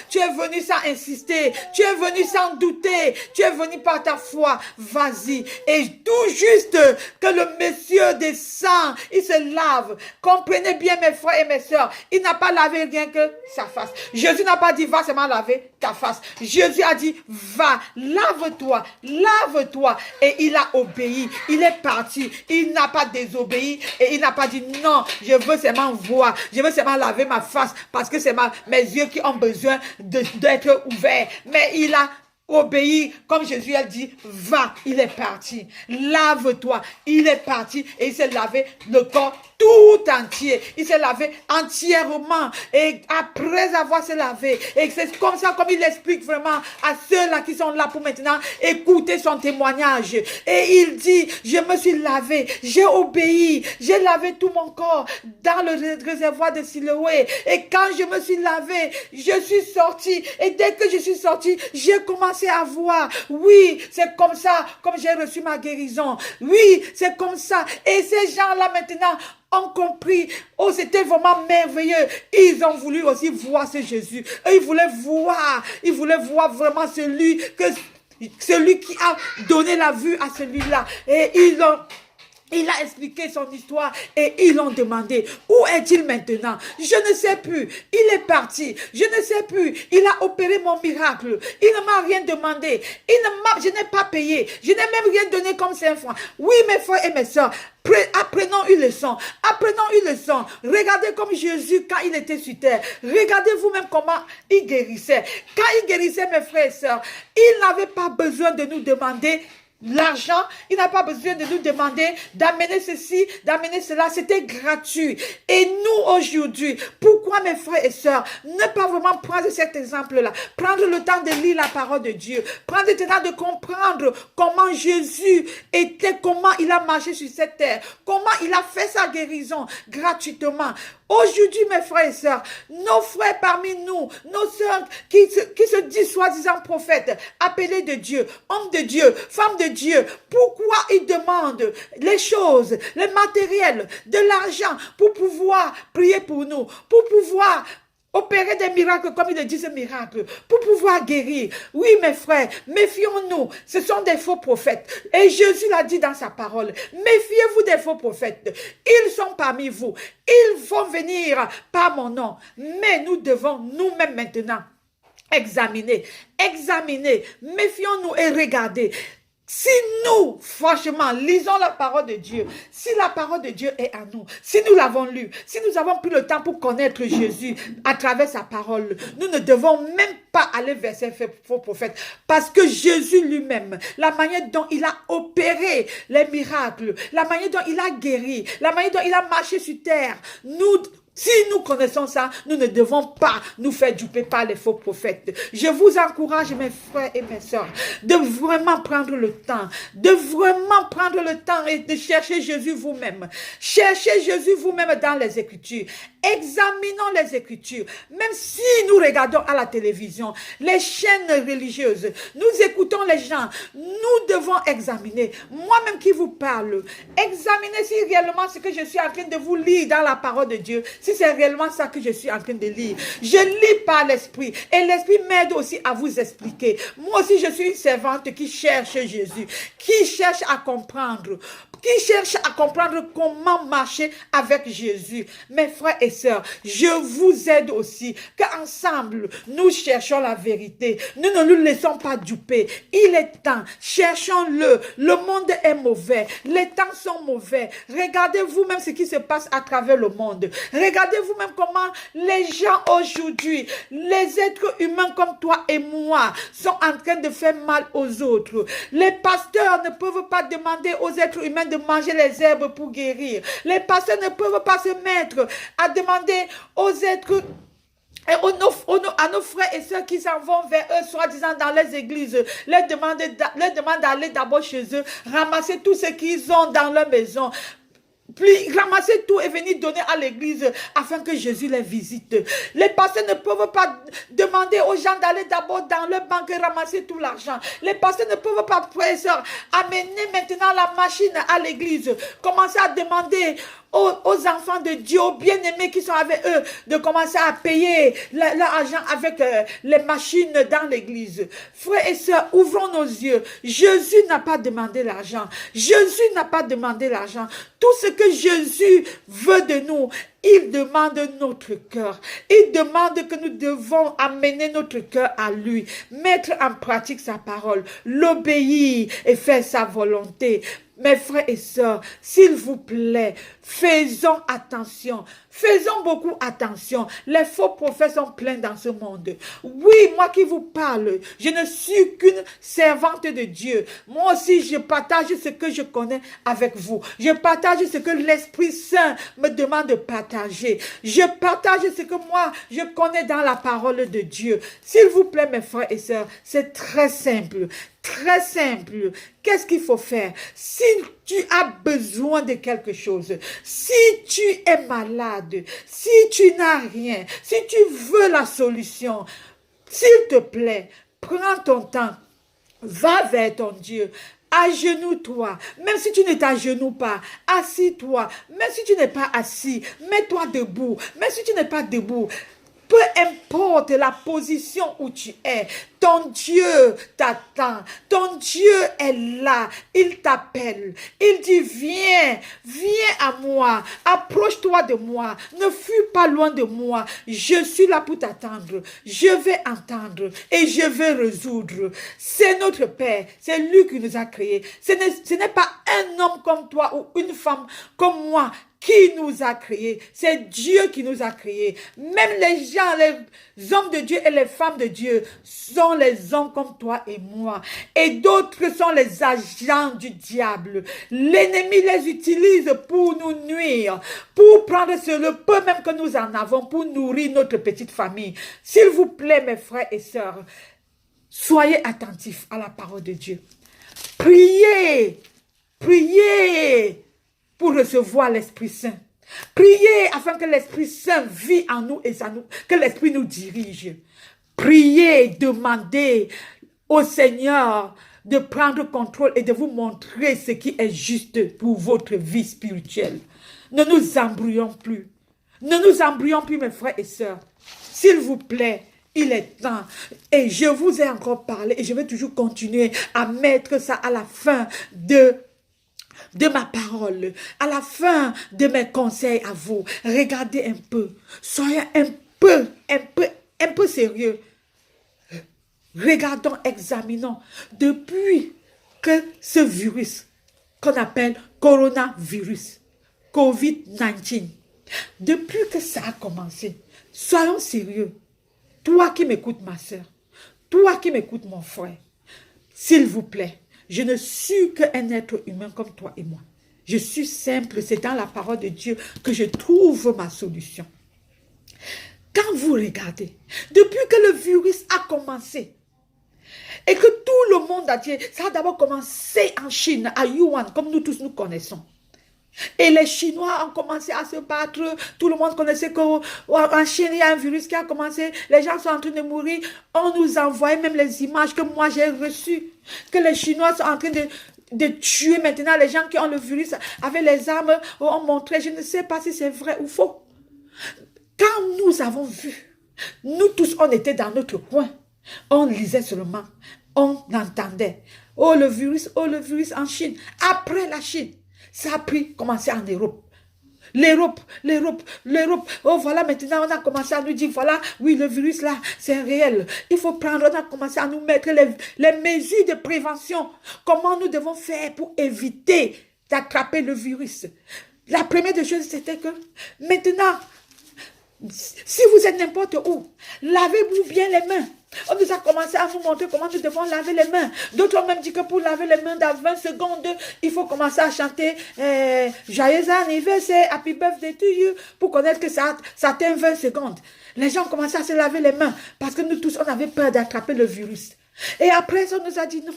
sans insister. Tu es venu sans douter. Tu es venu par ta foi. Vas-y. Et tout juste que le monsieur descend, il se lave. Comprenez bien, mes frères et mes sœurs, il n'a pas lavé rien que sa face. Jésus n'a pas dit, va seulement laver ta face. Jésus a dit, va, lave-toi, lave-toi. Et il a obéi. Il est parti. Il n'a pas désobéi. Et il n'a pas dit non, je veux seulement voir, je veux seulement laver ma face parce que c'est mes yeux qui ont besoin d'être ouverts. Mais il a obéi, comme Jésus a dit, va, il est parti, lave-toi, il est parti et il s'est lavé le corps tout entier, il s'est lavé entièrement et après avoir se lavé, et c'est comme ça, comme il explique vraiment à ceux-là qui sont là pour maintenant écouter son témoignage, et il dit, je me suis lavé, j'ai obéi, j'ai lavé tout mon corps dans le réservoir de Siloé, et quand je me suis lavé, je suis sorti, et dès que je suis sorti, j'ai commencé à voir, oui, c'est comme ça, comme j'ai reçu ma guérison, oui, c'est comme ça, et ces gens-là maintenant ont compris, oh c'était vraiment merveilleux, ils ont voulu aussi voir ce Jésus, et ils voulaient voir vraiment celui qui a donné la vue à celui-là, et il a expliqué son histoire et ils l'ont demandé, où est-il maintenant? Je ne sais plus, il est parti, je ne sais plus, il a opéré mon miracle, il ne m'a rien demandé, je n'ai pas payé, je n'ai même rien donné comme 5 francs. Oui, mes frères et mes soeurs, apprenons une leçon, regardez comme Jésus quand il était sur terre, regardez vous-même comment il guérissait. Quand il guérissait, mes frères et sœurs, il n'avait pas besoin de nous demander l'argent, il n'a pas besoin de nous demander d'amener ceci, d'amener cela, c'était gratuit. Et nous aujourd'hui, pourquoi mes frères et sœurs, ne pas vraiment prendre cet exemple-là, prendre le temps de lire la parole de Dieu, prendre le temps de comprendre comment Jésus était, comment il a marché sur cette terre, comment il a fait sa guérison gratuitement. Aujourd'hui, mes frères et sœurs, nos frères parmi nous, nos sœurs qui se disent soi-disant prophètes, appelés de Dieu, hommes de Dieu, femmes de Dieu, pourquoi ils demandent les choses, le matériel, de l'argent pour pouvoir prier pour nous, pour pouvoir opérer des miracles comme il le dit ce miracle, pour pouvoir guérir. Oui, mes frères, méfions-nous. Ce sont des faux prophètes. Et Jésus l'a dit dans sa parole. Méfiez-vous des faux prophètes. Ils sont parmi vous. Ils vont venir par mon nom. Mais nous devons nous-mêmes maintenant examiner, méfions-nous et regarder. Si nous, franchement, lisons la parole de Dieu, si la parole de Dieu est à nous, si nous l'avons lu, si nous avons pris le temps pour connaître Jésus à travers sa parole, nous ne devons même pas aller vers ces faux prophètes, parce que Jésus lui-même, la manière dont il a opéré les miracles, la manière dont il a guéri, la manière dont il a marché sur terre, si nous connaissons ça, nous ne devons pas nous faire duper par les faux prophètes. Je vous encourage, mes frères et mes sœurs, de vraiment prendre le temps, et de chercher Jésus vous-même. Cherchez Jésus vous-même dans les Écritures. Examinons les Écritures. Même si nous regardons à la télévision, les chaînes religieuses, nous écoutons les gens, nous devons examiner. Moi-même qui vous parle, examinez si réellement ce que je suis en train de vous lire dans la parole de Dieu, si c'est réellement ça que je suis en train de lire. Je lis par l'Esprit et l'Esprit m'aide aussi à vous expliquer. Moi aussi, je suis une servante qui cherche Jésus, qui cherche à comprendre comment marcher avec Jésus. Mes frères et sœurs, je vous aide aussi qu'ensemble, nous cherchons la vérité. Nous ne nous laissons pas duper. Il est temps, cherchons-le. Le monde est mauvais. Les temps sont mauvais. Regardez vous-même ce qui se passe à travers le monde. Regardez vous-même comment les gens aujourd'hui, les êtres humains comme toi et moi, sont en train de faire mal aux autres. Les pasteurs ne peuvent pas demander aux êtres humains de manger les herbes pour guérir. Les pasteurs ne peuvent pas se mettre à demander aux êtres à nos frères et sœurs qui s'en vont vers eux, soi-disant dans les églises, leur demande d'aller d'abord chez eux, ramasser tout ce qu'ils ont dans leur maison. Puis ramasser tout et venir donner à l'église afin que Jésus les visite. Les pasteurs ne peuvent pas demander aux gens d'aller d'abord dans leur banque et ramasser tout l'argent. Les pasteurs ne peuvent pas, frères et sœurs, amener maintenant la machine à l'église. Commencer à demander aux enfants de Dieu, aux bien-aimés qui sont avec eux, de commencer à payer leur argent avec les machines dans l'église. Frères et sœurs, ouvrons nos yeux. Jésus n'a pas demandé l'argent. Jésus n'a pas demandé l'argent. Tout ce que Jésus veut de nous, il demande notre cœur. Il demande que nous devons amener notre cœur à lui, mettre en pratique sa parole, l'obéir et faire sa volonté. Mes frères et sœurs, s'il vous plaît, faisons attention. Faisons beaucoup attention. Les faux prophètes sont pleins dans ce monde. Oui, moi qui vous parle, je ne suis qu'une servante de Dieu. Moi aussi, je partage ce que je connais avec vous. Je partage ce que l'Esprit Saint me demande de partager. Je partage ce que moi, je connais dans la parole de Dieu. S'il vous plaît, mes frères et sœurs, c'est très simple. Très simple. Qu'est-ce qu'il faut faire? Si tu as besoin de quelque chose, si tu es malade, si tu n'as rien, si tu veux la solution, s'il te plaît, prends ton temps, va vers ton Dieu. Agenouille-toi, même si tu ne t'agenouilles pas, assis-toi, même si tu n'es pas assis, mets-toi debout, même si tu n'es pas debout. Peu importe la position où tu es, ton Dieu t'attend, ton Dieu est là, il t'appelle, il dit viens, viens à moi, approche-toi de moi, ne fuis pas loin de moi, je suis là pour t'attendre, je vais entendre et je vais résoudre. C'est notre Père, c'est lui qui nous a créés, ce n'est pas un homme comme toi ou une femme comme moi qui nous a créés, c'est Dieu qui nous a créés. Même les gens, les hommes de Dieu et les femmes de Dieu sont les hommes comme toi et moi. Et d'autres sont les agents du diable. L'ennemi les utilise pour nous nuire, pour prendre le peu même que nous en avons, pour nourrir notre petite famille. S'il vous plaît, mes frères et sœurs, soyez attentifs à la parole de Dieu. Priez, priez pour recevoir l'Esprit Saint. Priez afin que l'Esprit Saint vit en nous et que l'Esprit nous dirige. Priez, demandez au Seigneur de prendre contrôle et de vous montrer ce qui est juste pour votre vie spirituelle. Ne nous embrouillons plus. Ne nous embrouillons plus, mes frères et sœurs. S'il vous plaît, il est temps. Et je vous ai encore parlé et je vais toujours continuer à mettre ça à la fin de ma parole, à la fin de mes conseils à vous. Regardez un peu, soyez un peu sérieux. Regardons, examinons, depuis que ce virus qu'on appelle coronavirus, COVID-19, depuis que ça a commencé, soyons sérieux. Toi qui m'écoutes, ma soeur, toi qui m'écoutes, mon frère, s'il vous plaît, je ne suis qu'un être humain comme toi et moi. Je suis simple, c'est dans la parole de Dieu que je trouve ma solution. Quand vous regardez, depuis que le virus a commencé, et que tout le monde entier, ça a d'abord commencé en Chine, à Yuan, comme nous tous nous connaissons. Et les Chinois ont commencé à se battre. Tout le monde connaissait qu'en Chine, il y a un virus qui a commencé. Les gens sont en train de mourir. On nous envoyait même les images que moi j'ai reçues. Que les Chinois sont en train de tuer maintenant les gens qui ont le virus avec les armes. On montrait, je ne sais pas si c'est vrai ou faux. Quand nous avons vu, nous tous, on était dans notre coin. On lisait seulement, on entendait. Oh le virus en Chine. Après la Chine, ça a commencé en Europe. L'Europe. Oh voilà, maintenant on a commencé à nous dire, voilà, oui le virus là, c'est réel. Il faut prendre, on a commencé à nous mettre les mesures de prévention. Comment nous devons faire pour éviter d'attraper le virus. La première des choses, c'était que maintenant, si vous êtes n'importe où, lavez-vous bien les mains. On nous a commencé à nous montrer comment nous devons laver les mains. D'autres ont même dit que pour laver les mains dans 20 secondes, il faut commencer à chanter Joyeux anniversaire, Happy Birthday to you, pour connaître que ça atteint 20 secondes. Les gens ont commencé à se laver les mains parce que nous tous, on avait peur d'attraper le virus. Et après, on nous a dit non,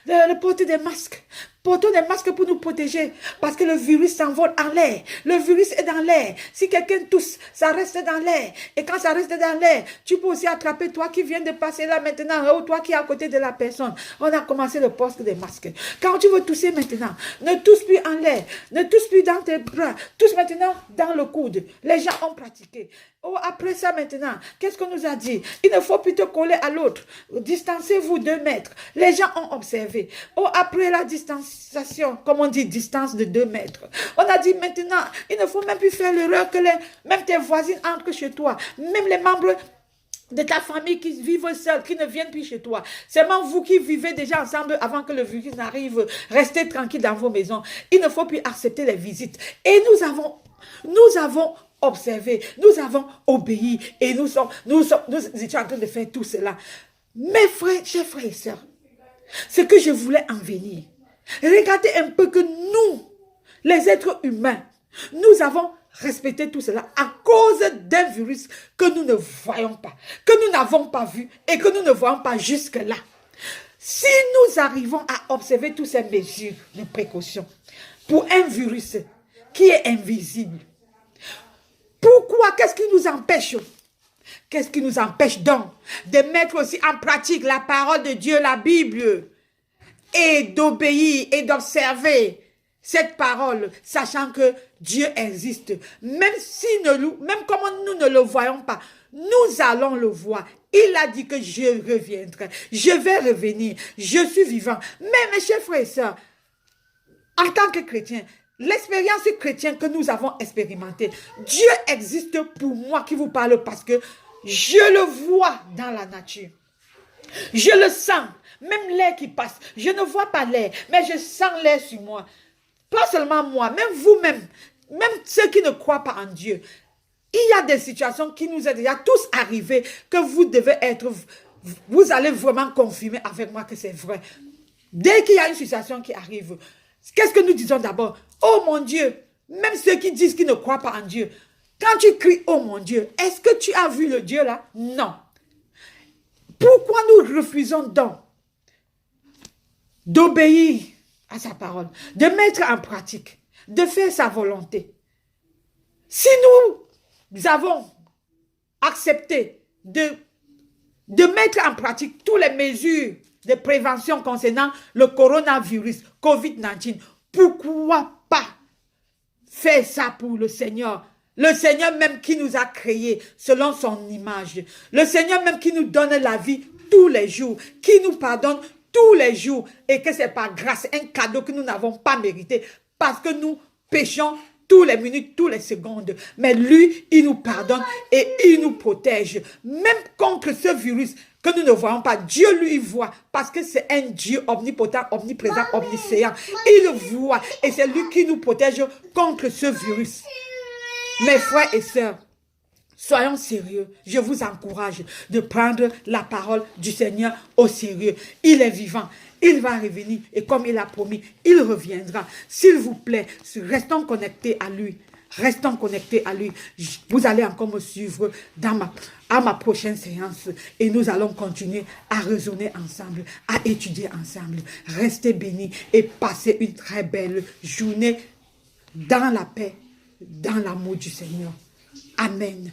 de porter des masques. Portons des masques pour nous protéger parce que le virus s'envole en l'air. Le virus est dans l'air. Si quelqu'un tousse, ça reste dans l'air. Et quand ça reste dans l'air, tu peux aussi attraper toi qui viens de passer là maintenant ou toi qui es à côté de la personne. On a commencé le poste des masques. Quand tu veux tousser maintenant, ne tousse plus en l'air. Ne tousse plus dans tes bras. Tousse maintenant dans le coude. Les gens ont pratiqué. Oh, après ça maintenant, qu'est-ce qu'on nous a dit? Il ne faut plus te coller à l'autre. Distancez-vous 2 mètres. Les gens ont observé. Oh, après la distanciation, comme on dit, distance de 2 mètres. On a dit maintenant, il ne faut même plus faire l'erreur que même tes voisines entrent chez toi. Même les membres de ta famille qui vivent seuls, qui ne viennent plus chez toi. Seulement vous qui vivez déjà ensemble avant que le virus n'arrive, restez tranquille dans vos maisons. Il ne faut plus accepter les visites. Et nous avons observé, nous avons obéi et nous étions en train de faire tout cela. Mes frères, chers frères et sœurs, ce que je voulais en venir, regardez un peu que nous, les êtres humains, nous avons respecté tout cela à cause d'un virus que nous ne voyons pas, que nous n'avons pas vu et que nous ne voyons pas jusque-là. Si nous arrivons à observer toutes ces mesures de précaution pour un virus qui est invisible, pourquoi? Qu'est-ce qui nous empêche? Qu'est-ce qui nous empêche donc de mettre aussi en pratique la parole de Dieu, la Bible, et d'obéir et d'observer cette parole, sachant que Dieu existe. Même comme nous ne le voyons pas, nous allons le voir. Il a dit que je reviendrai, je vais revenir, je suis vivant. Mais mes chers frères et sœurs, en tant que chrétiens, l'expérience chrétienne que nous avons expérimentée, Dieu existe pour moi qui vous parle parce que je le vois dans la nature. Je le sens, même l'air qui passe. Je ne vois pas l'air, mais je sens l'air sur moi. Pas seulement moi, même vous-même, même ceux qui ne croient pas en Dieu. Il y a des situations qui nous sont déjà tous arrivées que vous allez vraiment confirmer avec moi que c'est vrai. Dès qu'il y a une situation qui arrive, qu'est-ce que nous disons d'abord? Oh mon Dieu, même ceux qui disent qu'ils ne croient pas en Dieu. Quand tu cries, oh mon Dieu, est-ce que tu as vu le Dieu là? Non. Pourquoi nous refusons donc d'obéir à sa parole, de mettre en pratique, de faire sa volonté? Si nous avons accepté de mettre en pratique toutes les mesures de prévention concernant le coronavirus, COVID-19, pourquoi pas faire ça pour le Seigneur Le Seigneur même qui nous a créés selon son image. Le Seigneur même qui nous donne la vie tous les jours. Qui nous pardonne tous les jours. Et que c'est par grâce, un cadeau que nous n'avons pas mérité. Parce que nous péchons toutes les minutes, toutes les secondes. Mais lui, il nous pardonne et il nous protège. Même contre ce virus que nous ne voyons pas. Dieu lui voit parce que c'est un Dieu omnipotent, omniprésent, omniscient. Il voit et c'est lui qui nous protège contre ce virus. Mes frères et sœurs, soyons sérieux. Je vous encourage de prendre la parole du Seigneur au sérieux. Il est vivant. Il va revenir et comme il a promis, il reviendra. S'il vous plaît, restons connectés à lui. Restons connectés à lui. Vous allez encore me suivre à ma prochaine séance et nous allons continuer à raisonner ensemble, à étudier ensemble. Restez bénis et passez une très belle journée dans la paix, dans l'amour du Seigneur. Amen.